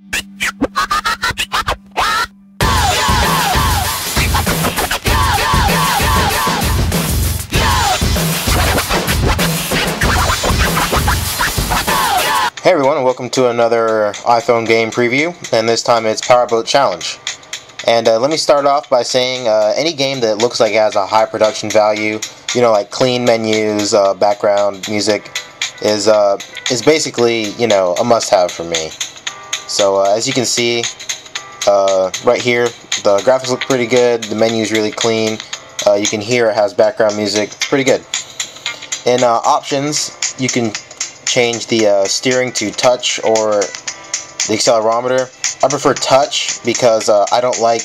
Hey everyone, and welcome to another iPhone game preview, and this time it's Powerboat Challenge. And let me start off by saying any game that looks like it has a high production value, you know, like clean menus, background music, is basically, you know, a must-have for me. So as you can see right here, the graphics look pretty good, the menu is really clean, you can hear it has background music, it's pretty good. In options, you can change the steering to touch or the accelerometer. I prefer touch because I don't like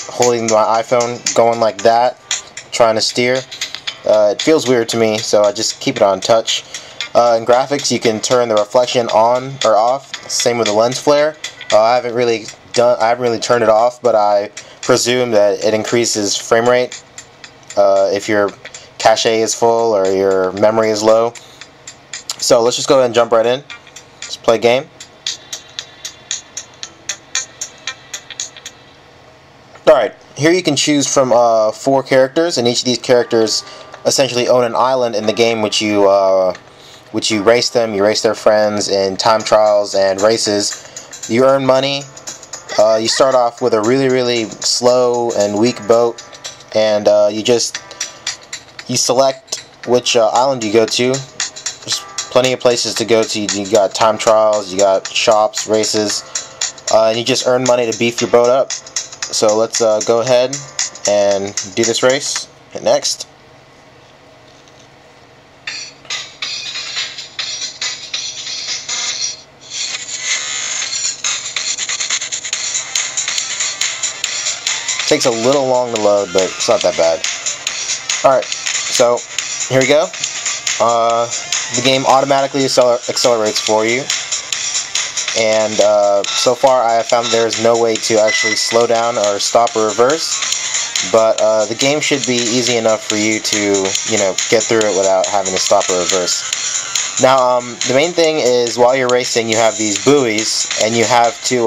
holding my iPhone going like that, trying to steer. It feels weird to me, so I just keep it on touch. In graphics, you can turn the reflection on or off. Same with the lens flare. I haven't really turned it off, but I presume that it increases frame rate if your cache is full or your memory is low. So let's just go ahead and jump right in. Let's play a game. Alright, here you can choose from 4 characters, and each of these characters essentially own an island in the game which you race them. You race their friends in time trials and races. You earn money. You start off with a really slow and weak boat, and you select which island you go to. There's plenty of places to go to. You got time trials, you got shops, races, and you just earn money to beef your boat up. So let's go ahead and do this race. Hit next. Takes a little long to load, but it's not that bad. Alright, so here we go. The game automatically accelerates for you, and so far I have found there is no way to actually slow down or stop or reverse, but the game should be easy enough for you to, you know, get through it without having to stop or reverse. Now, the main thing is while you're racing, you have these buoys, and you have to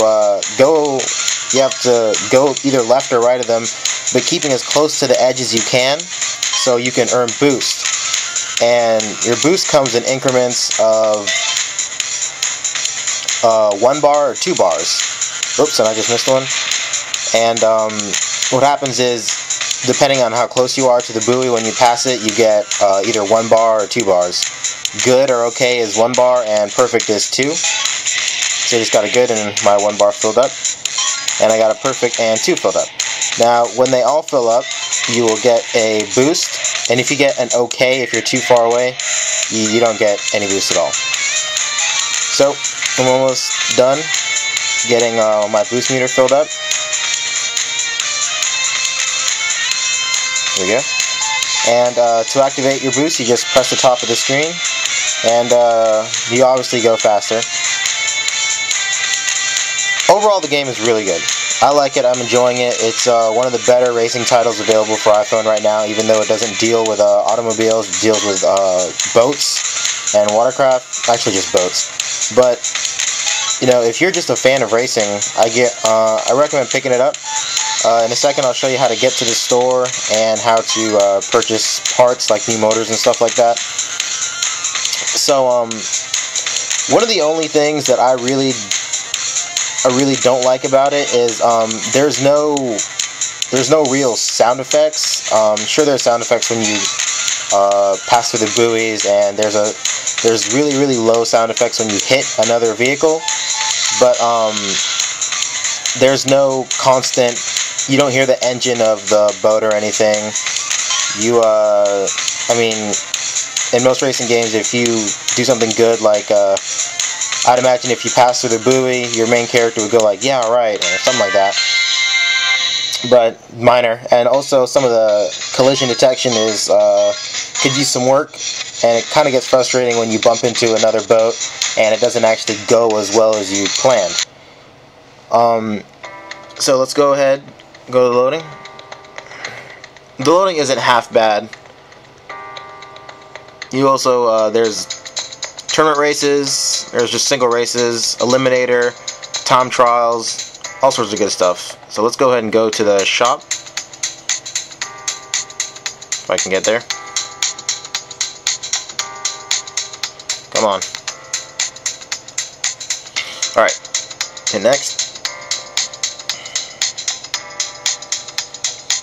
go either left or right of them, but keeping as close to the edge as you can, so you can earn boost. And your boost comes in increments of 1 bar or 2 bars. Oops, and I just missed one. And what happens is, depending on how close you are to the buoy when you pass it, you get either 1 bar or 2 bars. Good or okay is 1 bar, and perfect is 2. So I just got a good and my 1 bar filled up. And I got a perfect and 2 filled up. Now, when they all fill up, you will get a boost. And if you get an okay, if you're too far away, you don't get any boost at all. So, I'm almost done getting my boost meter filled up. There we go. And to activate your boost, you just press the top of the screen, and you obviously go faster. Overall, the game is really good. I like it, I'm enjoying it. It's one of the better racing titles available for iPhone right now, even though it doesn't deal with automobiles, it deals with boats and watercraft, actually just boats. But, you know, if you're just a fan of racing, I recommend picking it up. In a second I'll show you how to get to the store and how to purchase parts like new motors and stuff like that. So, one of the only things that I really don't like about it is there's no real sound effects. Sure, there's sound effects when you pass through the buoys, and there's really low sound effects when you hit another vehicle, but there's no constant. You don't hear the engine of the boat or anything. I mean, in most racing games, if you do something good, like I'd imagine if you pass through the buoy, your main character would go like, yeah, alright, or something like that. But minor. And also some of the collision detection could use some work, and it kind of gets frustrating when you bump into another boat and it doesn't actually go as well as you planned. So let's go ahead, go to loading. The loading isn't half bad. You also, there's tournament races, there's just single races, eliminator, time trials, all sorts of good stuff. So let's go ahead and go to the shop, if I can get there. Come on. Alright, hit next.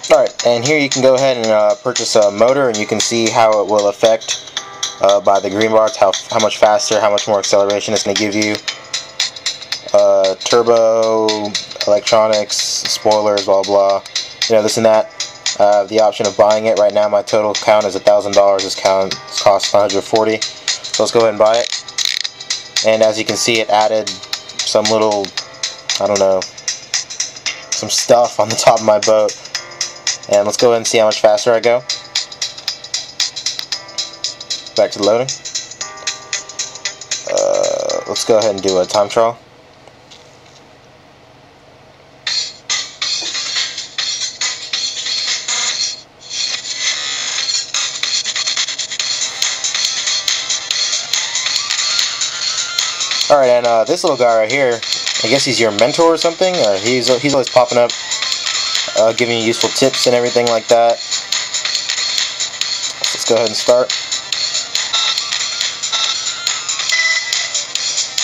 Alright, and here you can go ahead and purchase a motor, and you can see how it will affect by the green bars, how much faster, how much more acceleration it's going to give you. Turbo, electronics, spoilers, blah blah, you know, this and that. The option of buying it. Right now my total count is $1,000. This costs $140. So let's go ahead and buy it. And as you can see, it added some little, I don't know, some stuff on the top of my boat. And let's go ahead and see how much faster I go. Back to the loading. Let's go ahead and do a time trial. Alright, and this little guy right here, I guess he's your mentor or something, or he's always popping up, giving you useful tips and everything like that. Let's go ahead and start.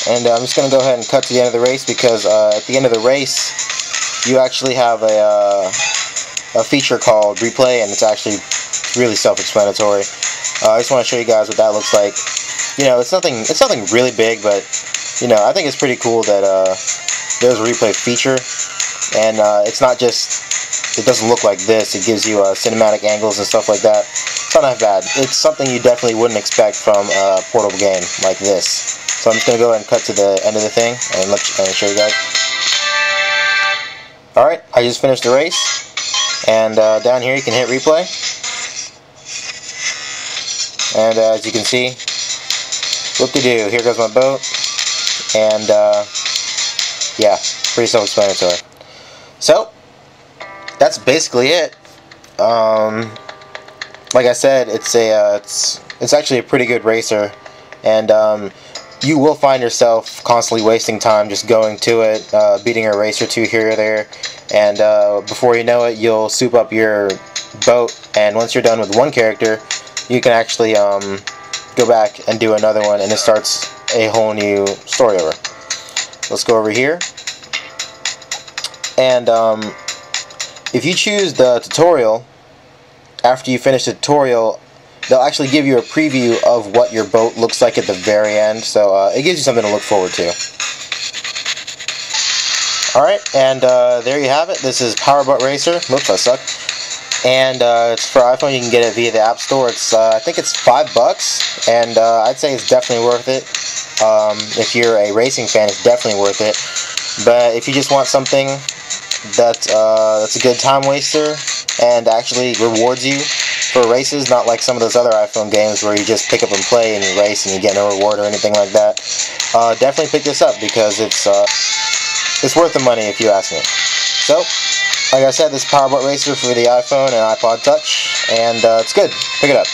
And I'm just going to go ahead and cut to the end of the race, because at the end of the race you actually have a feature called replay, and it's actually really self-explanatory. I just want to show you guys what that looks like. You know, it's nothing really big, but you know, I think it's pretty cool that there's a replay feature, and it's not just, it doesn't look like this, it gives you cinematic angles and stuff like that. It's not that bad. It's something you definitely wouldn't expect from a portable game like this. So I'm just going to go ahead and cut to the end of the thing and show you guys. Alright, I just finished the race, and down here you can hit replay, and as you can see, whoop-de-doo, here goes my boat, and yeah, pretty self-explanatory. So, that's basically it. Like I said, it's actually a pretty good racer, and you will find yourself constantly wasting time just going to it, beating a race or two here or there, and before you know it, you'll soup up your boat, and once you're done with one character, you can actually go back and do another one, and it starts a whole new story over. Let's go over here, and if you choose the tutorial, after you finish the tutorial, they'll actually give you a preview of what your boat looks like at the very end, so it gives you something to look forward to. Alright, and there you have it. This is Powerboat Racer. Oops, I suck. And it's for iPhone. You can get it via the App Store. It's I think it's $5, and I'd say it's definitely worth it. If you're a racing fan, it's definitely worth it. But if you just want something that's a good time waster and actually rewards you for races, not like some of those other iPhone games where you just pick up and play and you race and you get no reward or anything like that, definitely pick this up, because it's worth the money if you ask me. So, like I said, this is Powerboat Racer for the iPhone and iPod Touch, and it's good. Pick it up.